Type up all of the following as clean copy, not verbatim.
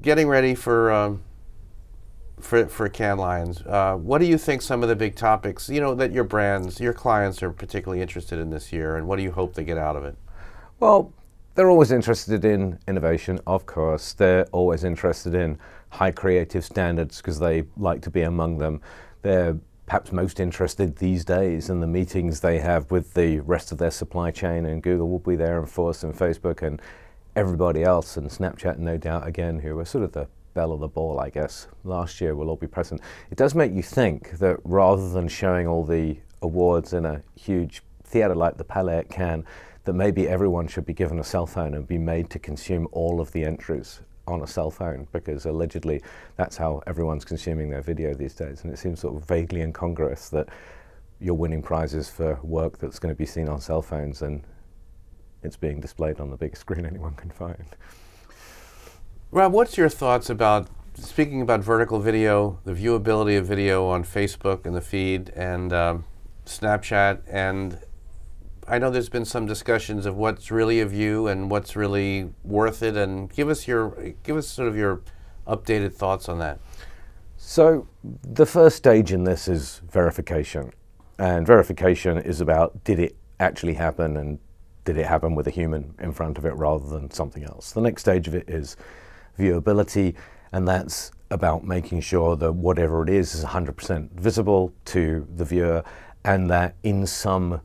getting ready for Cannes Lions, what do you think some of the big topics, that your brands, your clients are particularly interested in this year, and what do you hope they get out of it? Well, they're always interested in innovation, of course. They're always interested in high creative standards because they like to be among them. They're perhaps most interested these days in the meetings they have with the rest of their supply chain, and Google will be there, and Force and Facebook and everybody else, and Snapchat, no doubt, again, who are sort of the belle of the ball, I guess. Last year will all be present. It does make you think that rather than showing all the awards in a huge theater like the Palais at Cannes, that maybe everyone should be given a cell phone and be made to consume all of the entries on a cell phone, because allegedly that's how everyone's consuming their video these days. And it seems sort of vaguely incongruous that you're winning prizes for work that's going to be seen on cell phones and it's being displayed on the biggest screen anyone can find. Rob, what's your thoughts about, speaking about vertical video, the viewability of video on Facebook and the feed and Snapchat, and I know there's been some discussions of what's really a view and what's really worth it, and give us sort of your updated thoughts on that. So the first stage in this is verification, and verification is about, did it actually happen, and did it happen with a human in front of it rather than something else? The next stage of it is viewability, and that's about making sure that whatever it is 100% visible to the viewer, and that in some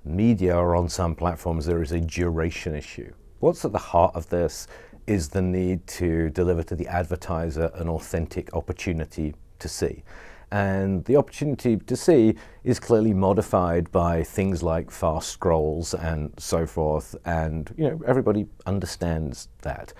media or on some platforms there is a duration issue. What's at the heart of this is the need to deliver to the advertiser an authentic opportunity to see. And the opportunity to see is clearly modified by things like fast scrolls and so forth, and everybody understands that.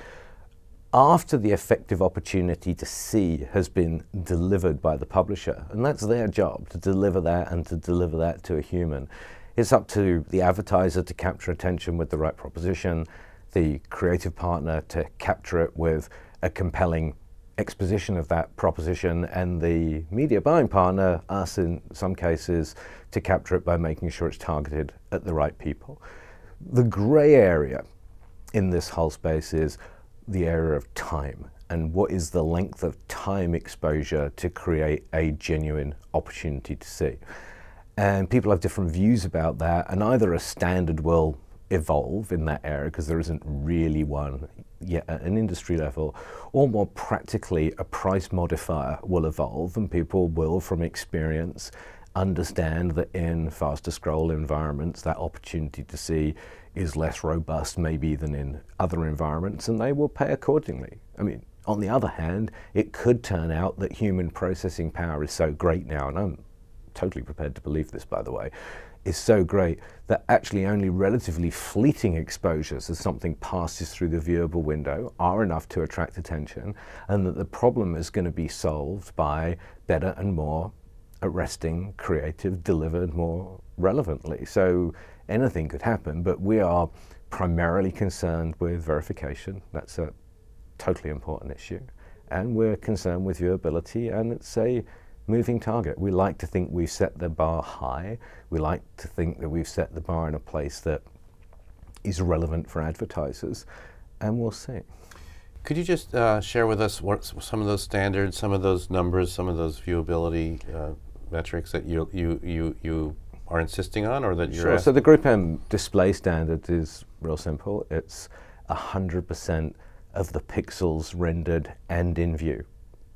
After the effective opportunity to see has been delivered by the publisher, and that's their job, to deliver that and to deliver that to a human, it's up to the advertiser to capture attention with the right proposition, the creative partner to capture it with a compelling exposition of that proposition, and the media buying partner, us in some cases, to capture it by making sure it's targeted at the right people. The gray area in this whole space is the area of time, and what is the length of time exposure to create a genuine opportunity to see. And people have different views about that, and either a standard will evolve in that area, because there isn't really one yet at an industry level, or more practically a price modifier will evolve, and people will, from experience, understand that in faster scroll environments that opportunity to see is less robust maybe than in other environments, and they will pay accordingly. I mean, on the other hand, it could turn out that human processing power is so great now, and I'm totally prepared to believe this, by the way, is so great that actually only relatively fleeting exposures as something passes through the viewable window are enough to attract attention, and that the problem is going to be solved by better and more arresting creative delivered more relevantly. So anything could happen, but we are primarily concerned with verification. That's a totally important issue. And we're concerned with viewability, and it's a moving target. We like to think we've set the bar high. We like to think that we've set the bar in a place that is relevant for advertisers, and we'll see. Could you just share with us what some of those standards, some of those numbers, some of those viewability metrics that you are insisting on, or that you're Sure. So the GroupM display standard is real simple. It's 100% of the pixels rendered and in view,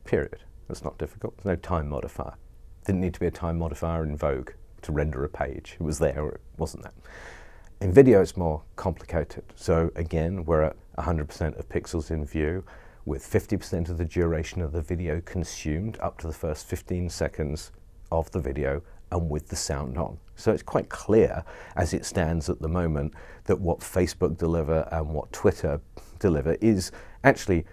period. That's not difficult. There's no time modifier. Didn't need to be a time modifier in Vogue to render a page. It was there or it wasn't there. In video, it's more complicated. So again, we're at 100% of pixels in view, with 50% of the duration of the video consumed up to the first 15 seconds of the video, and with the sound on. So it's quite clear, as it stands at the moment, that what Facebook deliver and what Twitter deliver is actually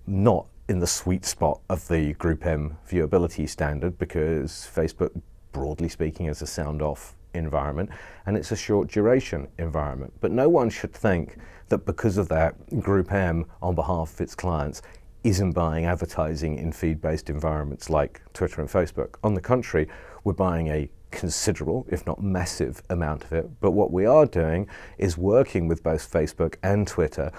not in the sweet spot of the GroupM viewability standard, because Facebook, broadly speaking, is a sound off environment, and it's a short duration environment. But no one should think that because of that, GroupM, on behalf of its clients, isn't buying advertising in feed-based environments like Twitter and Facebook. On the contrary, we're buying a considerable, if not massive, amount of it. But what we are doing is working with both Facebook and Twitter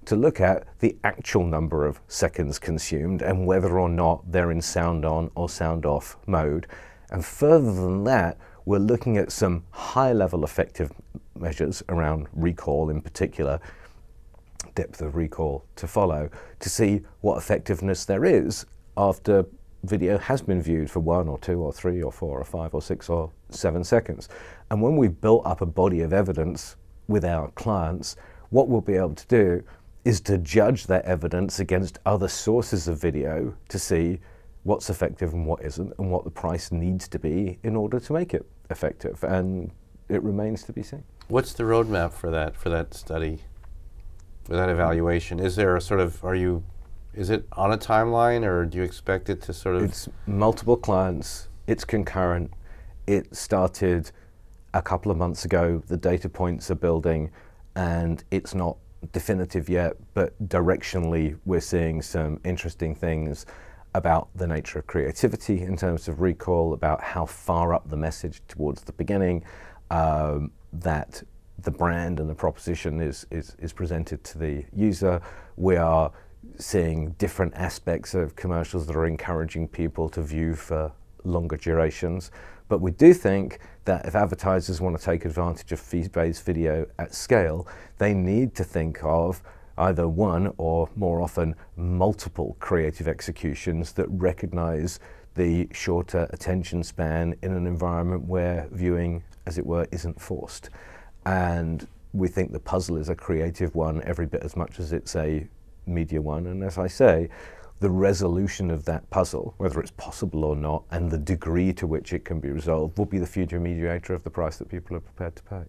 to look at the actual number of seconds consumed and whether or not they're in sound on or sound off mode. And further than that, we're looking at some high-level effective measures around recall in particular, depth of recall to follow, to see what effectiveness there is after video has been viewed for 1 or 2 or 3 or 4 or 5 or 6 or 7 seconds. And when we've built up a body of evidence with our clients, what we'll be able to do is to judge that evidence against other sources of video to see what's effective and what isn't, and what the price needs to be in order to make it effective. And it remains to be seen. What's the roadmap for that study, for that evaluation? Is there a sort of, is it on a timeline, or do you expect it to sort of? It's multiple clients, it's concurrent. It started a couple of months ago, the data points are building, and it's not definitive yet, but directionally we're seeing some interesting things about the nature of creativity in terms of recall, about how far up the message towards the beginning that the brand and the proposition is presented to the user. We are seeing different aspects of commercials that are encouraging people to view for longer durations. But we do think that if advertisers want to take advantage of feed-based video at scale, they need to think of either one or, more often, multiple creative executions that recognize the shorter attention span in an environment where viewing, as it were, isn't forced. And we think the puzzle is a creative one every bit as much as it's a media one. And as I say, the resolution of that puzzle, whether it's possible or not, and the degree to which it can be resolved, will be the future mediator of the price that people are prepared to pay.